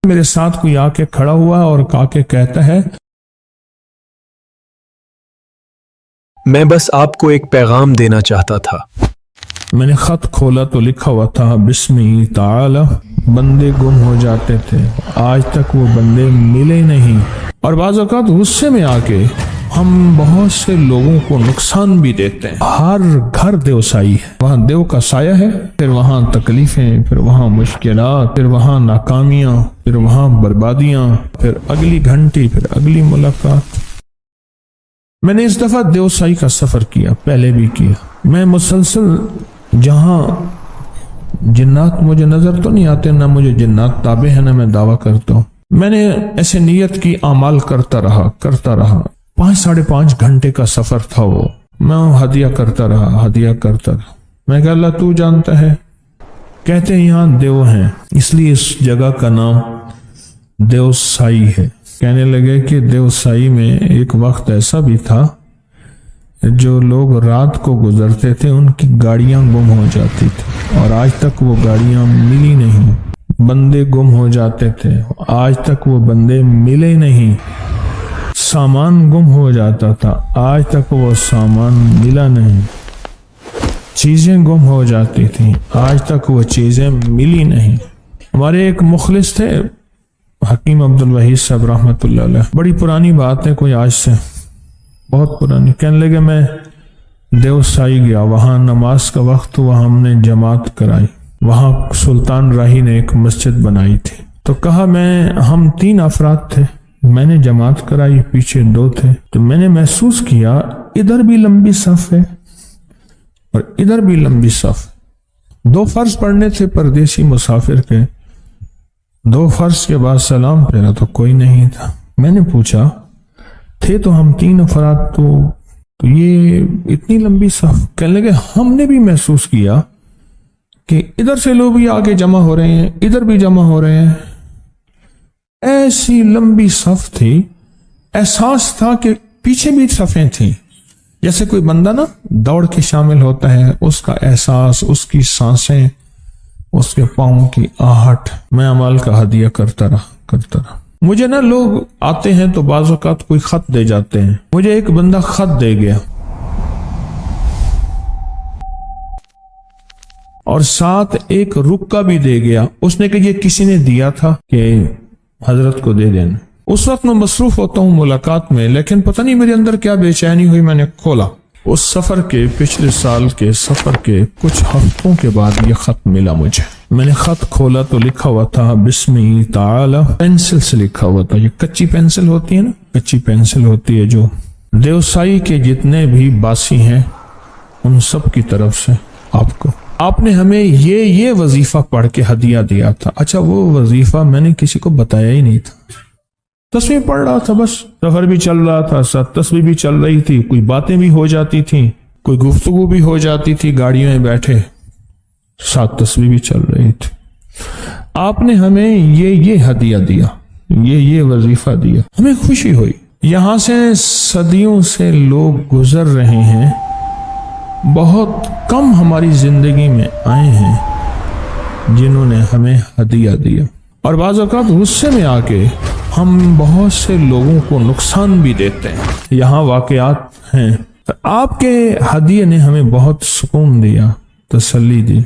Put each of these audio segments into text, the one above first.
میرے ساتھ کوئی آ کے کھڑا ہوا اور آ کے کہتا ہے میں بس آپ کو ایک پیغام دینا چاہتا تھا۔ میں نے خط کھولا تو لکھا ہوا تھا بسمہ تعالی، بندے گم ہو جاتے تھے، آج تک وہ بندے ملے نہیں۔ اور بعض اوقات غصے میں آ کے ہم بہت سے لوگوں کو نقصان بھی دیتے ہیں۔ ہر گھر دیوسائی ہے، وہاں دیو کا سایہ ہے، پھر وہاں تکلیفیں، پھر وہاں مشکلات، پھر وہاں ناکامیاں، پھر وہاں بربادیاں، پھر اگلی گھنٹی، پھر اگلی ملاقات۔ میں نے اس دفعہ دیوسائی کا سفر کیا، پہلے بھی کیا۔ میں مسلسل جہاں جنات مجھے نظر تو نہیں آتے، نہ مجھے جنات تابع ہیں، نہ میں دعویٰ کرتا ہوں، میں نے ایسے نیت کی اعمال کرتا رہا 5-5.5 گھنٹے کا سفر تھا وہ۔ میں ہدیہ کرتا رہا۔ میں کہا اللہ تو جانتا ہے، کہتے ہیں یہاں دیو ہیں، اس لیے اس جگہ کا نام دیوسائی ہے۔ کہنے لگے کہ دیوسائی میں ایک وقت ایسا بھی تھا جو لوگ رات کو گزرتے تھے ان کی گاڑیاں گم ہو جاتی تھی، اور آج تک وہ گاڑیاں ملی نہیں۔ بندے گم ہو جاتے تھے، آج تک وہ بندے ملے نہیں۔ سامان گم ہو جاتا تھا، آج تک وہ سامان ملا نہیں۔ چیزیں گم ہو جاتی تھیں، آج تک وہ چیزیں ملی نہیں۔ ہمارے ایک مخلص تھے حکیم عبدالوحید صاحب رحمۃ اللہ علیہ، بڑی پرانی بات ہے، کوئی آج سے بہت پرانی۔ کہنے لگے میں دیوسائی گیا، وہاں نماز کا وقت ہوا، ہم نے جماعت کرائی، وہاں سلطان راہی نے ایک مسجد بنائی تھی، تو کہا ہم 3 افراد تھے، میں نے جماعت کرائی، پیچھے 2 تھے، تو میں نے محسوس کیا ادھر بھی لمبی صف ہے اور ادھر بھی لمبی صف۔ 2 فرض پڑھنے تھے پردیسی مسافر کے، 2 فرض کے بعد سلام پھیرا تو کوئی نہیں تھا۔ میں نے پوچھا تھے تو ہم 3 افراد، تو یہ اتنی لمبی صف؟ کہنے لگے ہم نے بھی محسوس کیا کہ ادھر سے لوگ بھی آگے جمع ہو رہے ہیں، ادھر بھی جمع ہو رہے ہیں، ایسی لمبی صف تھی، احساس تھا کہ پیچھے بھی صفیں تھیں، جیسے کوئی بندہ نا دوڑ کے شامل ہوتا ہے، اس کا احساس، اس کی سانسیں، اس کے پاؤں کی آہٹ۔ میں اعمال کا ہدیہ کرتا رہا۔ مجھے نا لوگ آتے ہیں تو بعض اوقات کوئی خط دے جاتے ہیں، مجھے ایک بندہ خط دے گیا اور ساتھ ایک رکا بھی دے گیا، اس نے کہ یہ کسی نے دیا تھا کہ حضرت کو دے دینا۔ اس وقت میں مصروف ہوتا ہوں ملاقات میں، لیکن پتہ نہیں میرے اندر کیا بے چینی ہوئی، میں نے کھولا۔ اس سفر کے پچھلے سال کے سفر کے کچھ ہفتوں کے بعد یہ خط ملا مجھے۔ میں نے خط کھولا تو لکھا ہوا تھا بسمہ تعالی، پینسل سے لکھا ہوا تھا، یہ کچی پینسل ہوتی ہے نا، کچی پینسل ہوتی ہے جو دیوسائی کے جتنے بھی باسی ہیں ان سب کی طرف سے آپ نے ہمیں یہ وظیفہ پڑھ کے ہدیہ دیا تھا۔ اچھا وہ وظیفہ میں نے کسی کو بتایا ہی نہیں تھا، تصویر پڑھ رہا تھا، بس سفر بھی چل رہا تھا، ساتھ تصویر بھی چل رہی تھی، کوئی باتیں بھی ہو جاتی تھیں، کوئی گفتگو بھی ہو جاتی تھی، گاڑیوں میں بیٹھے ساتھ تصویر بھی چل رہی تھی۔ آپ نے ہمیں یہ ہدیہ دیا، یہ وظیفہ دیا، ہمیں خوشی ہوئی۔ یہاں سے صدیوں سے لوگ گزر رہے ہیں، بہت کم ہماری زندگی میں آئے ہیں جنہوں نے ہمیں ہدیہ دیا، اور بعض اوقات غصے میں آ کے ہم بہت سے لوگوں کو نقصان بھی دیتے ہیں۔ یہاں واقعات ہیں، آپ کے ہدیے نے ہمیں بہت سکون دیا، تسلی دی،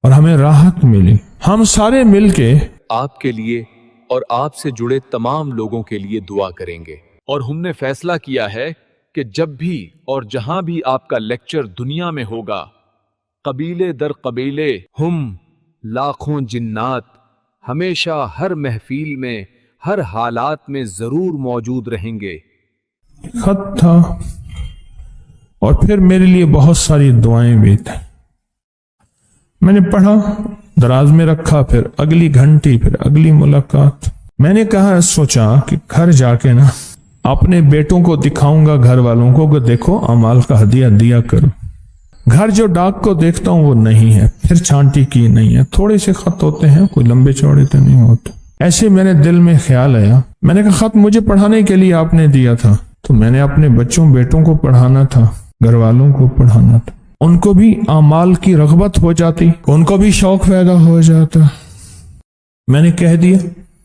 اور ہمیں راحت ملی۔ ہم سارے مل کے آپ کے لیے اور آپ سے جڑے تمام لوگوں کے لیے دعا کریں گے، اور ہم نے فیصلہ کیا ہے کہ جب بھی اور جہاں بھی آپ کا لیکچر دنیا میں ہوگا، قبیلے در قبیلے ہم لاکھوں جنات ہمیشہ ہر محفل میں، ہر حالات میں ضرور موجود رہیں گے۔ خط تھا، اور پھر میرے لیے بہت ساری دعائیں بھی تھیں۔ میں نے پڑھا، دراز میں رکھا، پھر اگلی گھنٹی، پھر اگلی ملاقات۔ میں نے سوچا کہ گھر جا کے نا اپنے بیٹوں کو دکھاؤں گا، گھر والوں کو، کہ دیکھو اعمال کا ہدیہ دیا کرو۔ گھر جو ڈاک کو دیکھتا ہوں وہ نہیں ہے، پھر چھانٹی کی نہیں ہے، تھوڑے سے خط ہوتے ہیں، کوئی لمبے چوڑے تو نہیں ہوتے۔ ایسے میرے دل میں خیال آیا، میں نے کہا خط مجھے پڑھانے کے لیے آپ نے دیا تھا، تو میں نے اپنے بیٹوں کو پڑھانا تھا، گھر والوں کو پڑھانا تھا، ان کو بھی اعمال کی رغبت ہو جاتی، ان کو بھی شوق پیدا ہو جاتا۔ میں نے کہہ دیا